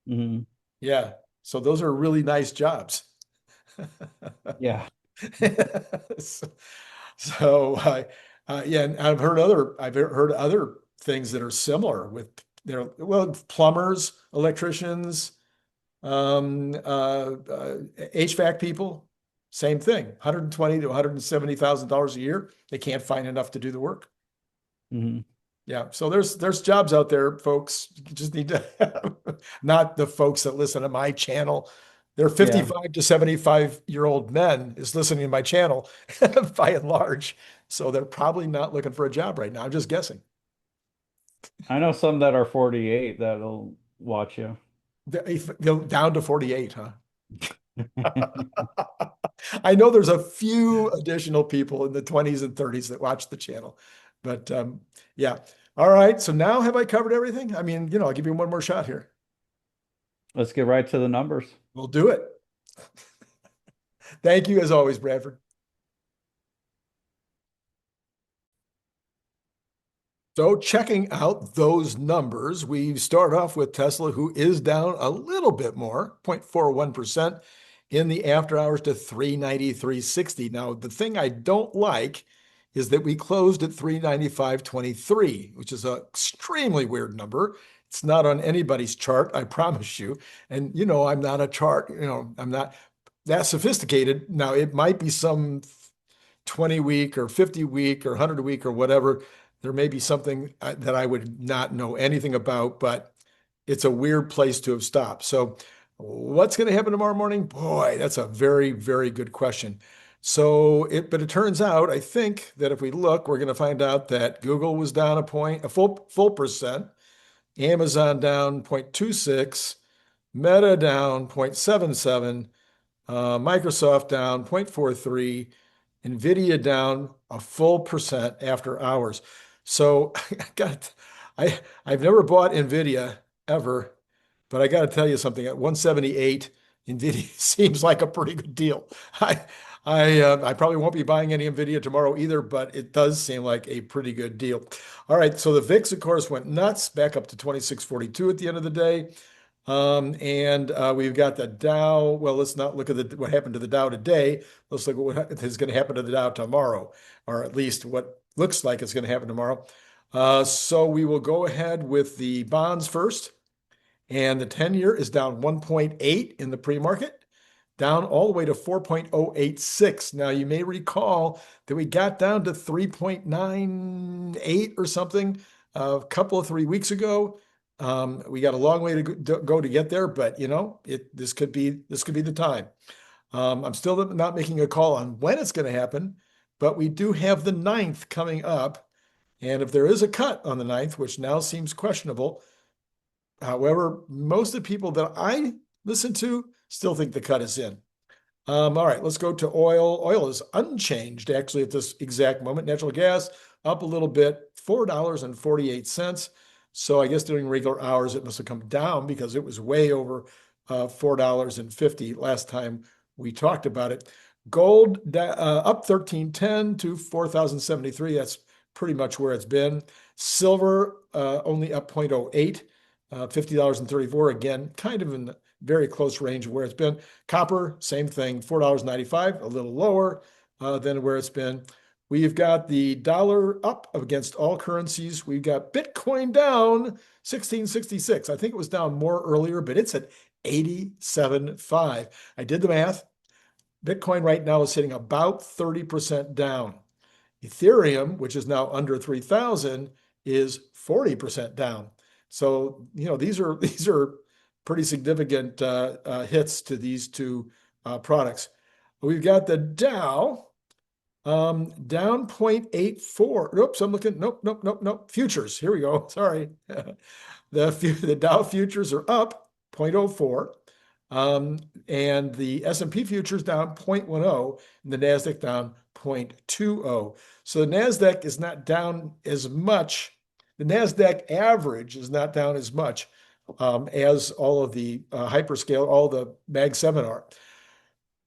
Hmm.
Yeah. So those are really nice jobs.
Yeah.
So, yeah, and I've heard other things that are similar with their, well, plumbers, electricians, HVAC people. Same thing, 120 to $170,000 a year. They can't find enough to do the work.
Mhm.
Yeah, so there's jobs out there, folks. You just need to have, not the folks that listen to my channel. They're
Yeah.
55 to 75-year-old men is listening to my channel by and large. So they're probably not looking for a job right now. I'm just guessing.
I know some that are 48 that'll watch you.
They're down to 48, huh? I know there's a few additional people in the 20s and 30s that watch the channel, but yeah. All right. So now have I covered everything? I mean, I'll give you one more shot here.
Let's get right to the numbers.
We'll do it. Thank you as always, Bradford. So checking out those numbers, we start off with Tesla, who is down a little bit more, 0.41% in the after hours to 393.60. Now, the thing I don't like is that we closed at 395.23, which is an extremely weird number. It's not on anybody's chart, I promise you. And I'm not a chart, I'm not that sophisticated. Now, it might be some 20 week or 50 week or 100 week or whatever. There may be something that I would not know anything about, but it's a weird place to have stopped. So what's going to happen tomorrow morning? Boy, that's a very, very good question. But it turns out, I think that if we look, we're going to find out that Google was down a full percent, Amazon down 0.26, Meta down 0.77, Microsoft down 0.43, NVIDIA down a full percent after hours. So I've never bought NVIDIA ever, but I got to tell you something. At 178, NVIDIA seems like a pretty good deal. I probably won't be buying any NVIDIA tomorrow either, but it does seem like a pretty good deal. All right, so the VIX, of course, went nuts, back up to 2642 at the end of the day. And we've got the Dow. Well, let's not look at what happened to the Dow today. Let's look at what is going to happen to the Dow tomorrow, or at least what looks like it's going to happen tomorrow. So we will go ahead with the bonds first. And the 10-year is down 1.8 in the pre-market, down all the way to 4.086. Now, you may recall that we got down to 3.98 or something a couple of 3 weeks ago. We got a long way to go to get there, but this could be the time. I'm still not making a call on when it's going to happen, but we do have the 9th coming up. And if there is a cut on the 9th, which now seems questionable, however, most of the people that I listen to still think the cut is in. All right, let's go to oil. Oil is unchanged actually at this exact moment. Natural gas up a little bit, $4.48. So I guess during regular hours, it must have come down because it was way over $4.50 last time we talked about it. Gold up 13.10 to 4,073. That's pretty much where it's been. Silver only up 0.08, $50.34. Again, kind of in the very close range of where it's been. Copper, same thing, $4.95, a little lower than where it's been. We've got the dollar up against all currencies. We've got Bitcoin down 1666. I think it was down more earlier, but it's at 87.5. I did the math. Bitcoin right now is sitting about 30% down. Ethereum, which is now under 3,000, is 40% down. So, these are pretty significant hits to these two products. We've got the Dow down 0.84. Oops, I'm looking. Nope. Futures. Here we go. Sorry. The Dow futures are up 0.04. And the S&P futures down 0.10 and the NASDAQ down 0.20. So the NASDAQ is not down as much. The NASDAQ average is not down as much as all of the hyperscale, all the Mag 7 are.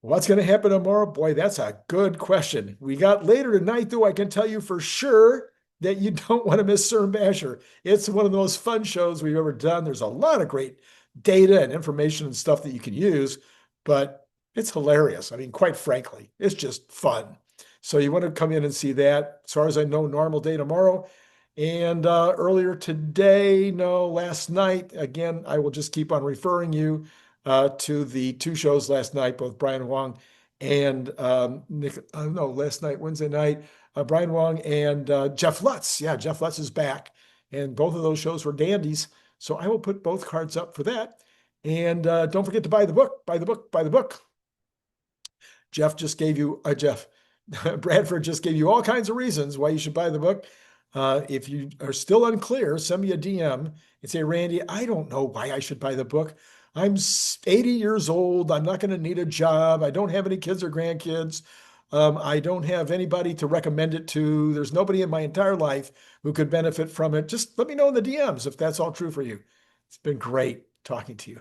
What's going to happen tomorrow? Boy, that's a good question. We got later tonight, though, I can tell you for sure that you don't want to miss Cern Basher. It's one of the most fun shows we've ever done. There's a lot of great data and information and stuff that you can use, but it's hilarious. I mean, quite frankly, it's just fun. So you want to come in and see that. As far as I know, normal day tomorrow. And earlier today, no, last night, again, I will just keep on referring you to the two shows last night, both Brian Wang and Nick, no, last night, Wednesday night, Brian Wang and Jeff Lutz. Yeah, Jeff Lutz is back. And both of those shows were dandies. So I will put both cards up for that. And don't forget to buy the book, buy the book, buy the book. Jeff just gave you, Jeff, Bradford just gave you all kinds of reasons why you should buy the book. If you are still unclear, send me a DM and say, Randy, I don't know why I should buy the book. I'm 80 years old. I'm not going to need a job. I don't have any kids or grandkids. I don't have anybody to recommend it to. There's nobody in my entire life who could benefit from it. Just let me know in the DMs if that's all true for you. It's been great talking to you.